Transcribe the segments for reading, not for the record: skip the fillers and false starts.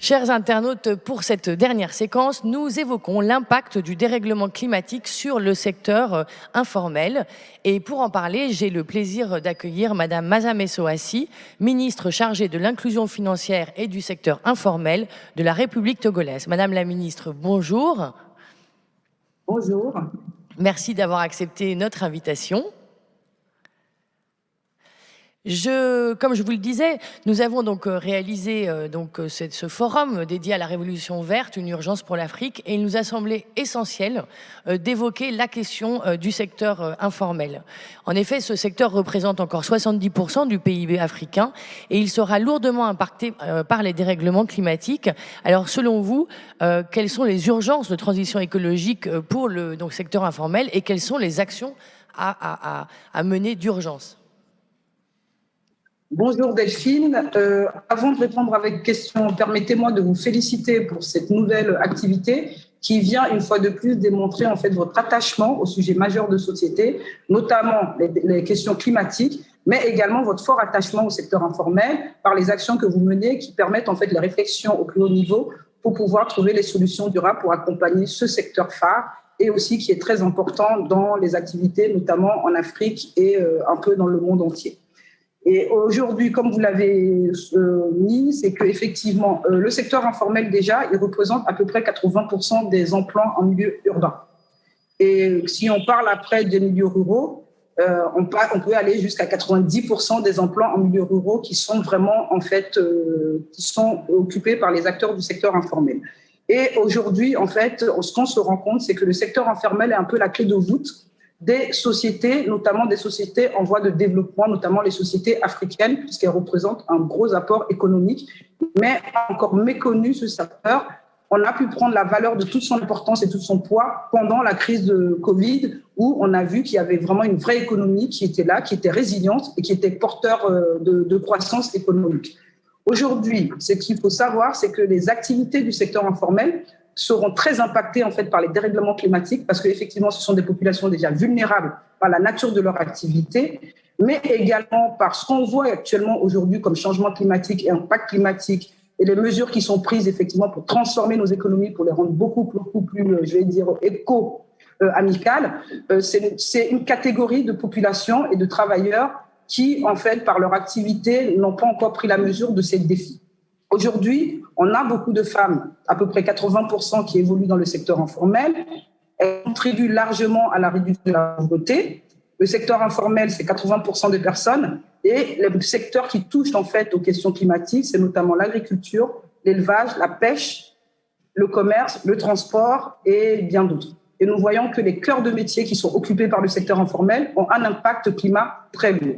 Chers internautes, pour cette dernière séquence, nous évoquons l'impact du dérèglement climatique sur le secteur informel. Et pour en parler, j'ai le plaisir d'accueillir Madame Mazame Soassi, ministre chargée de l'inclusion financière et du secteur informel de la République togolaise. Madame la ministre, bonjour. Bonjour. Merci d'avoir accepté notre invitation. Comme je vous le disais, nous avons donc réalisé ce forum dédié à la Révolution verte, une urgence pour l'Afrique, et il nous a semblé essentiel d'évoquer la question du secteur informel. En effet, ce secteur représente encore 70% du PIB africain et il sera lourdement impacté par les dérèglements climatiques. Alors, selon vous, quelles sont les urgences de transition écologique pour le secteur informel et quelles sont les actions à mener d'urgence ? Bonjour Delphine. Avant de répondre avec question, permettez-moi de vous féliciter pour cette nouvelle activité qui vient une fois de plus démontrer en fait votre attachement au sujet majeur de société, notamment les questions climatiques, mais également votre fort attachement au secteur informel par les actions que vous menez qui permettent en fait les réflexions au plus haut niveau pour pouvoir trouver les solutions durables pour accompagner ce secteur phare et aussi qui est très important dans les activités, notamment en Afrique et un peu dans le monde entier. Et aujourd'hui, comme vous l'avez mis, c'est qu'effectivement, le secteur informel, déjà, il représente à peu près 80% des emplois en milieu urbain. Et si on parle après des milieux ruraux, on peut aller jusqu'à 90% des emplois en milieu ruraux qui sont vraiment, en fait, qui sont occupés par les acteurs du secteur informel. Et aujourd'hui, en fait, ce qu'on se rend compte, c'est que le secteur informel est un peu la clé de voûte des sociétés, notamment des sociétés en voie de développement, notamment les sociétés africaines, puisqu'elles représentent un gros apport économique, mais encore méconnu ce secteur. On a pu prendre la valeur de toute son importance et tout son poids pendant la crise de Covid, où on a vu qu'il y avait vraiment une vraie économie qui était là, qui était résiliente et qui était porteur de croissance économique. Aujourd'hui, ce qu'il faut savoir, c'est que les activités du secteur informel seront très impactés en fait par les dérèglements climatiques parce qu'effectivement, ce sont des populations déjà vulnérables par la nature de leur activité, mais également par ce qu'on voit actuellement aujourd'hui comme changement climatique et impact climatique et les mesures qui sont prises effectivement pour transformer nos économies, pour les rendre beaucoup plus, je vais dire, éco-amicales. C'est une catégorie de population et de travailleurs qui, en fait, par leur activité, n'ont pas encore pris la mesure de ces défis. Aujourd'hui, on a beaucoup de femmes, à peu près 80% qui évoluent dans le secteur informel. Elles contribuent largement à la réduction de la pauvreté. Le secteur informel, c'est 80% des personnes. Et les secteurs qui touchent en fait aux questions climatiques, c'est notamment l'agriculture, l'élevage, la pêche, le commerce, le transport et bien d'autres. Et nous voyons que les cœurs de métiers qui sont occupés par le secteur informel ont un impact climat très lourd.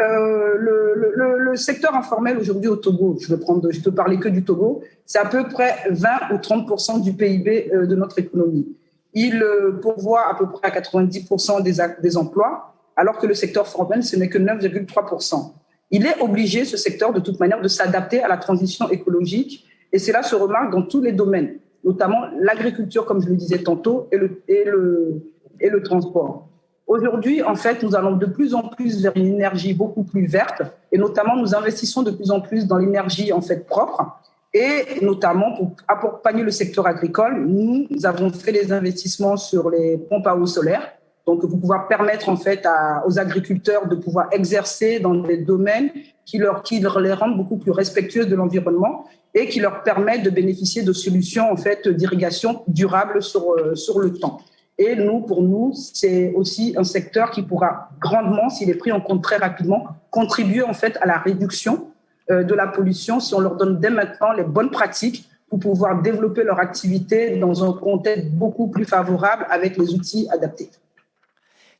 Le secteur informel aujourd'hui au Togo, je peux parler que du Togo, c'est à peu près 20 ou 30% du PIB de notre économie. Il pourvoit à peu près à 90% des emplois, alors que le secteur formel, ce n'est que 9,3%. Il est obligé, ce secteur, de toute manière, de s'adapter à la transition écologique, et cela se remarque dans tous les domaines, notamment l'agriculture, comme je le disais tantôt, et le transport. Aujourd'hui, en fait, nous allons de plus en plus vers une énergie beaucoup plus verte et notamment nous investissons de plus en plus dans l'énergie en fait propre et notamment pour accompagner le secteur agricole, nous avons fait des investissements sur les pompes à eau solaire, donc pour pouvoir permettre en fait aux agriculteurs de pouvoir exercer dans des domaines qui les rendent beaucoup plus respectueux de l'environnement et qui leur permettent de bénéficier de solutions en fait d'irrigation durable sur le temps. Et pour nous, c'est aussi un secteur qui pourra grandement, s'il est pris en compte très rapidement, contribuer en fait à la réduction de la pollution si on leur donne dès maintenant les bonnes pratiques pour pouvoir développer leur activité dans un contexte beaucoup plus favorable avec les outils adaptés.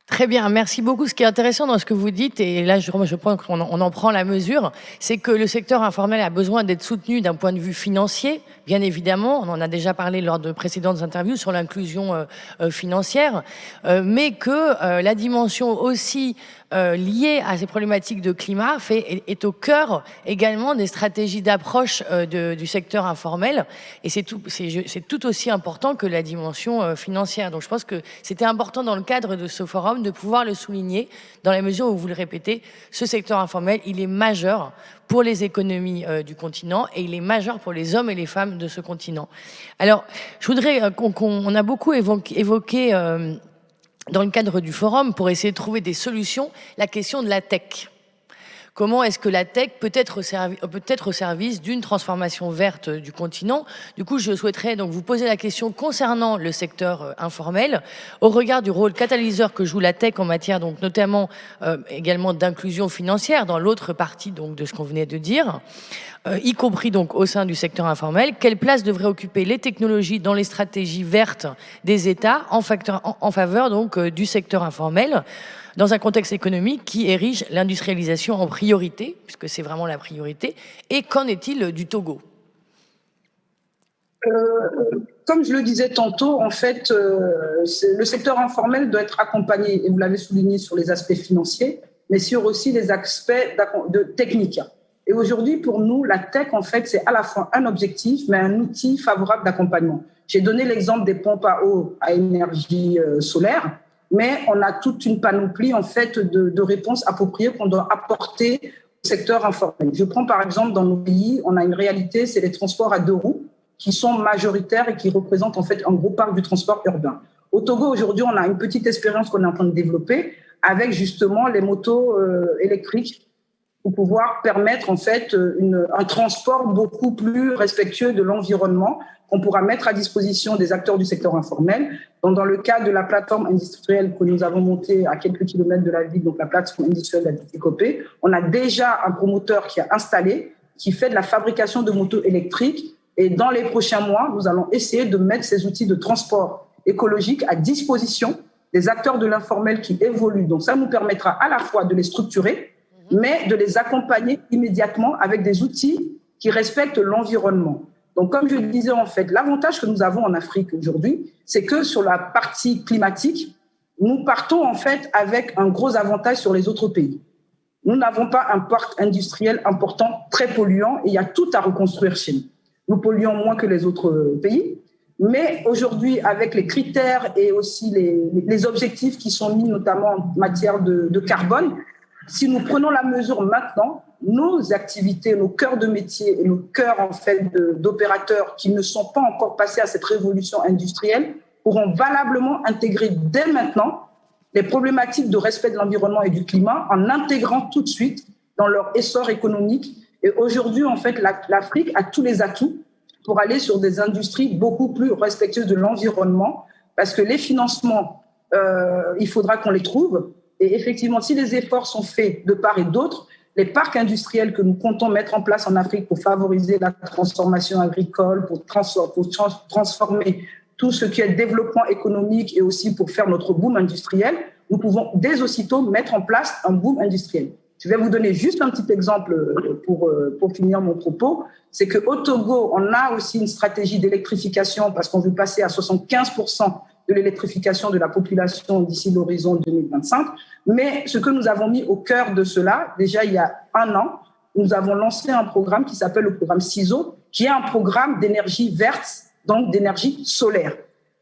Très bien, merci beaucoup. Ce qui est intéressant dans ce que vous dites, et là je pense qu'on en prend la mesure, c'est que le secteur informel a besoin d'être soutenu d'un point de vue financier, bien évidemment. On en a déjà parlé lors de précédentes interviews sur l'inclusion financière, mais que la dimension aussi liée à ces problématiques de climat est au cœur également des stratégies d'approche du secteur informel. Et c'est tout aussi important que la dimension financière. Donc je pense que c'était important dans le cadre de ce forum de pouvoir le souligner, dans la mesure où, vous le répétez, ce secteur informel, il est majeur pour les économies du continent et il est majeur pour les hommes et les femmes de ce continent. Alors, je voudrais on a beaucoup évoqué dans le cadre du forum, pour essayer de trouver des solutions, la question de la tech. Comment est-ce que la tech peut être au service d'une transformation verte du continent? Du coup, je souhaiterais donc vous poser la question concernant le secteur informel, au regard du rôle catalyseur que joue la tech en matière, donc notamment également d'inclusion financière dans l'autre partie donc de ce qu'on venait de dire, y compris donc au sein du secteur informel. Quelle place devraient occuper les technologies dans les stratégies vertes des États en faveur donc du secteur informel, dans un contexte économique qui érige l'industrialisation en priorité, puisque c'est vraiment la priorité. Et qu'en est-il du Togo? Comme je le disais tantôt, en fait, le secteur informel doit être accompagné, et vous l'avez souligné, sur les aspects financiers, mais sur aussi les aspects techniques. Et aujourd'hui, pour nous, la tech, en fait, c'est à la fois un objectif, mais un outil favorable d'accompagnement. J'ai donné l'exemple des pompes à eau à énergie solaire, mais on a toute une panoplie en fait de réponses appropriées qu'on doit apporter au secteur informel. Je prends par exemple dans nos pays, on a une réalité, c'est les transports à 2 roues qui sont majoritaires et qui représentent en fait un gros parc du transport urbain. Au Togo, aujourd'hui, on a une petite expérience qu'on est en train de développer avec justement les motos électriques pour pouvoir permettre en fait un transport beaucoup plus respectueux de l'environnement qu'on pourra mettre à disposition des acteurs du secteur informel. Donc, dans le cadre de la plateforme industrielle que nous avons montée à quelques kilomètres de la ville, donc la plateforme industrielle d'Atikopé, on a déjà un promoteur qui a installé, qui fait de la fabrication de motos électriques. Et dans les prochains mois, nous allons essayer de mettre ces outils de transport écologique à disposition des acteurs de l'informel qui évoluent. Donc, ça nous permettra à la fois de les structurer, mais de les accompagner immédiatement avec des outils qui respectent l'environnement. Donc, comme je le disais, en fait, l'avantage que nous avons en Afrique aujourd'hui, c'est que sur la partie climatique, nous partons en fait avec un gros avantage sur les autres pays. Nous n'avons pas un parc industriel important, très polluant, et il y a tout à reconstruire chez nous. Nous polluons moins que les autres pays, mais aujourd'hui, avec les critères et aussi les objectifs qui sont mis, notamment en matière de carbone, si nous prenons la mesure maintenant, nos activités, nos cœurs de métier et nos cœurs en fait d'opérateurs qui ne sont pas encore passés à cette révolution industrielle pourront valablement intégrer dès maintenant les problématiques de respect de l'environnement et du climat en intégrant tout de suite dans leur essor économique. Et aujourd'hui, en fait, l'Afrique a tous les atouts pour aller sur des industries beaucoup plus respectueuses de l'environnement, parce que les financements, il faudra qu'on les trouve. Et effectivement, si les efforts sont faits de part et d'autre, les parcs industriels que nous comptons mettre en place en Afrique pour favoriser la transformation agricole, pour transformer tout ce qui est développement économique et aussi pour faire notre boom industriel, nous pouvons dès aussitôt mettre en place un boom industriel. Je vais vous donner juste un petit exemple pour finir mon propos. C'est qu'au Togo, on a aussi une stratégie d'électrification parce qu'on veut passer à 75% de l'électrification de la population d'ici l'horizon 2025. Mais ce que nous avons mis au cœur de cela, déjà il y a 1 an, nous avons lancé un programme qui s'appelle le programme CISO, qui est un programme d'énergie verte, donc d'énergie solaire.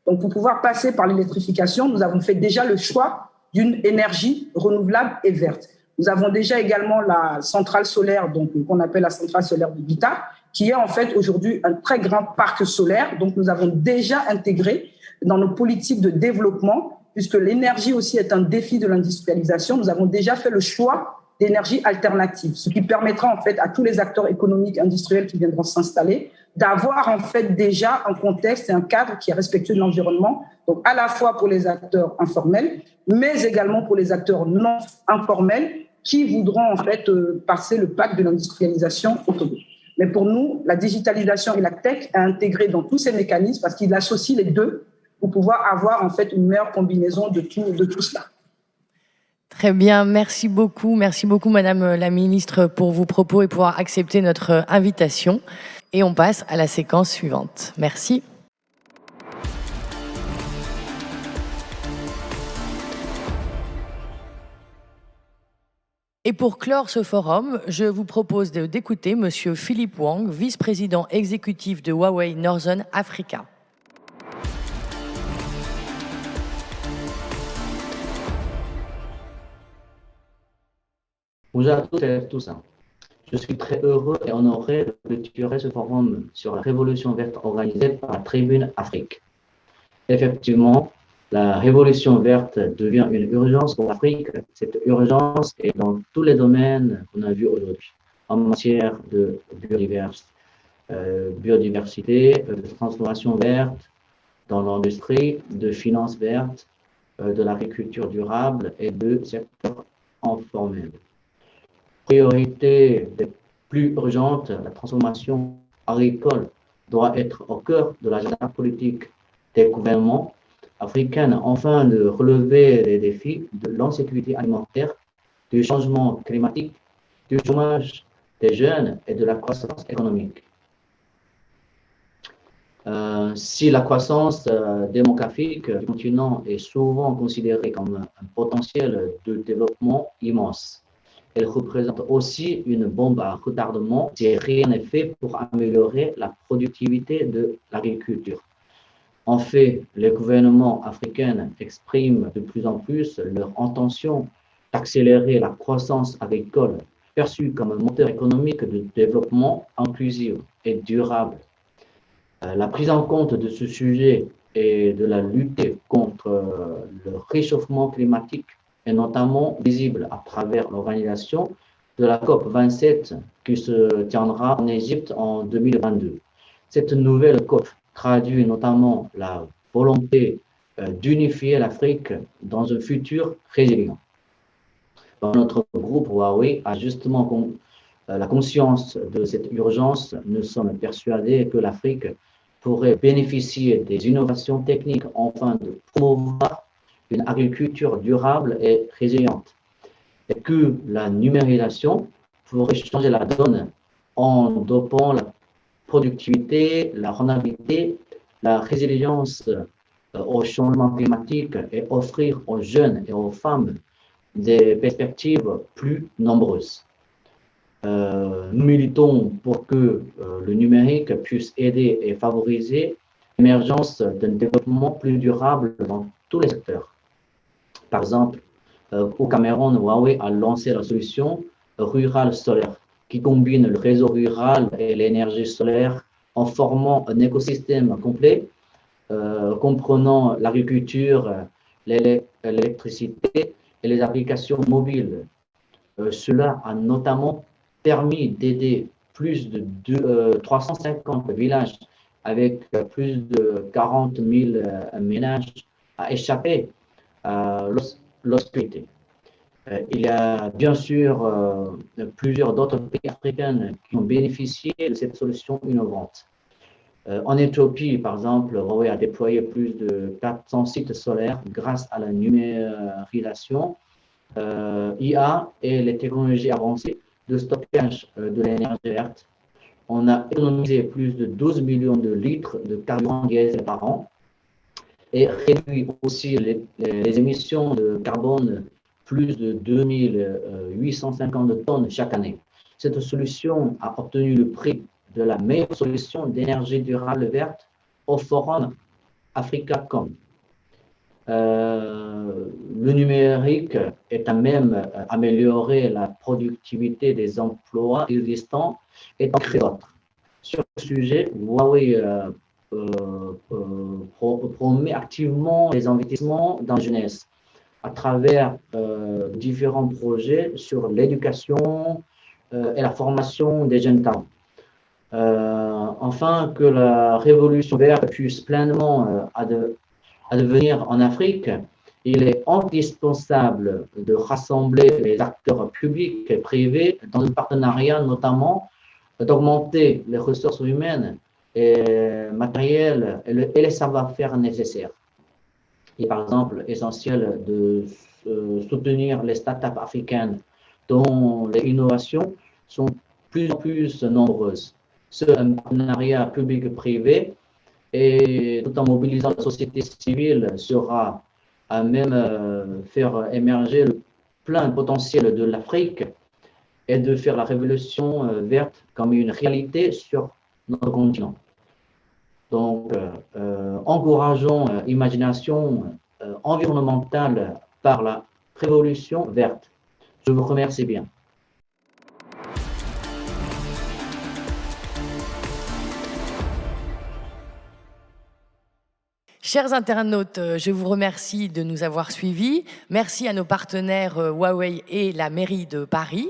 Donc pour pouvoir passer par l'électrification, nous avons fait déjà le choix d'une énergie renouvelable et verte. Nous avons déjà également la centrale solaire, donc qu'on appelle la centrale solaire de Bita, qui est en fait aujourd'hui un très grand parc solaire. Donc nous avons déjà intégré dans nos politiques de développement, puisque l'énergie aussi est un défi de l'industrialisation, nous avons déjà fait le choix d'énergie alternative, ce qui permettra en fait à tous les acteurs économiques industriels qui viendront s'installer d'avoir en fait déjà un contexte et un cadre qui est respectueux de l'environnement, donc à la fois pour les acteurs informels, mais également pour les acteurs non informels qui voudront en fait passer le pacte de l'industrialisation au Togo. Mais pour nous, la digitalisation et la tech est intégrée dans tous ces mécanismes parce qu'ils associent les deux pour pouvoir avoir en fait une meilleure combinaison de tout cela. Très bien, merci beaucoup Madame la Ministre pour vos propos et pour avoir accepté notre invitation. Et on passe à la séquence suivante. Merci. Et pour clore ce forum, je vous propose d'écouter Monsieur Philippe Wang, vice-président exécutif de Huawei Northern Africa. Bonjour à tous et à tous. Je suis très heureux et honoré de clôturer ce forum sur la révolution verte organisé par la Tribune Afrique. Effectivement, la révolution verte devient une urgence pour l'Afrique. Cette urgence est dans tous les domaines qu'on a vus aujourd'hui, en matière de biodiversité, de transformation verte, dans l'industrie, de finances vertes, de l'agriculture durable et de secteur informel. Priorité des plus urgente, la transformation agricole doit être au cœur de l'agenda politique des gouvernements africains afin de relever les défis de l'insécurité alimentaire, du changement climatique, du chômage des jeunes et de la croissance économique. Si la croissance démographique du continent est souvent considérée comme un potentiel de développement immense, elle représente aussi une bombe à retardement si rien n'est fait pour améliorer la productivité de l'agriculture. En fait, les gouvernements africains expriment de plus en plus leur intention d'accélérer la croissance agricole, perçue comme un moteur économique de développement inclusif et durable. La prise en compte de ce sujet et de la lutte contre le réchauffement climatique est notamment visible à travers l'organisation de la COP27 qui se tiendra en Égypte en 2022. Cette nouvelle COP traduit notamment la volonté d'unifier l'Afrique dans un futur résilient. Dans notre groupe, Huawei a justement la conscience de cette urgence. Nous sommes persuadés que l'Afrique pourrait bénéficier des innovations techniques afin de promouvoir une agriculture durable et résiliente, et que la numérisation pourrait changer la donne en dopant la productivité, la rentabilité, la résilience au changement climatique et offrir aux jeunes et aux femmes des perspectives plus nombreuses. Nous militons pour que le numérique puisse aider et favoriser l'émergence d'un développement plus durable dans tous les secteurs. Par exemple, au Cameroun, Huawei a lancé la solution rurale solaire qui combine le réseau rural et l'énergie solaire en formant un écosystème complet comprenant l'agriculture, l'électricité et les applications mobiles. Cela a notamment permis d'aider plus de 350 villages avec plus de 40 000 ménages à échapper à l'obscurité. Il y a bien sûr plusieurs d'autres pays africains qui ont bénéficié de cette solution innovante. En Éthiopie, par exemple, Huawei a déployé plus de 400 sites solaires grâce à la numérisation, IA et les technologies avancées de stockage de l'énergie verte. On a économisé plus de 12 millions de litres de carburant diesel par an et réduit aussi les émissions de carbone plus de 2850 tonnes chaque année. Cette solution a obtenu le prix de la meilleure solution d'énergie durable verte au Forum Africa.com. Le numérique est à même d'améliorer la productivité des emplois existants et d'en créer d'autres. Sur ce sujet, Huawei promet activement les investissements dans la jeunesse à travers différents projets sur l'éducation et la formation des jeunes talents. Afin que la révolution verte puisse pleinement advenir en Afrique, il est indispensable de rassembler les acteurs publics et privés dans un partenariat, notamment d'augmenter les ressources humaines et matérielles et les savoir-faire nécessaires. Il est par exemple essentiel de soutenir les startups africaines dont les innovations sont plus en plus nombreuses. Ce partenariat public-privé et tout en mobilisant la société civile sera à même faire émerger le plein potentiel de l'Afrique et de faire la révolution verte comme une réalité sur notre continent. Donc, encourageons l'imagination environnementale par la révolution verte. Je vous remercie bien. Chers internautes, je vous remercie de nous avoir suivis. Merci à nos partenaires Huawei et la mairie de Paris.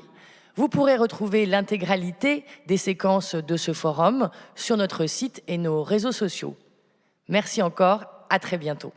Vous pourrez retrouver l'intégralité des séquences de ce forum sur notre site et nos réseaux sociaux. Merci encore, à très bientôt.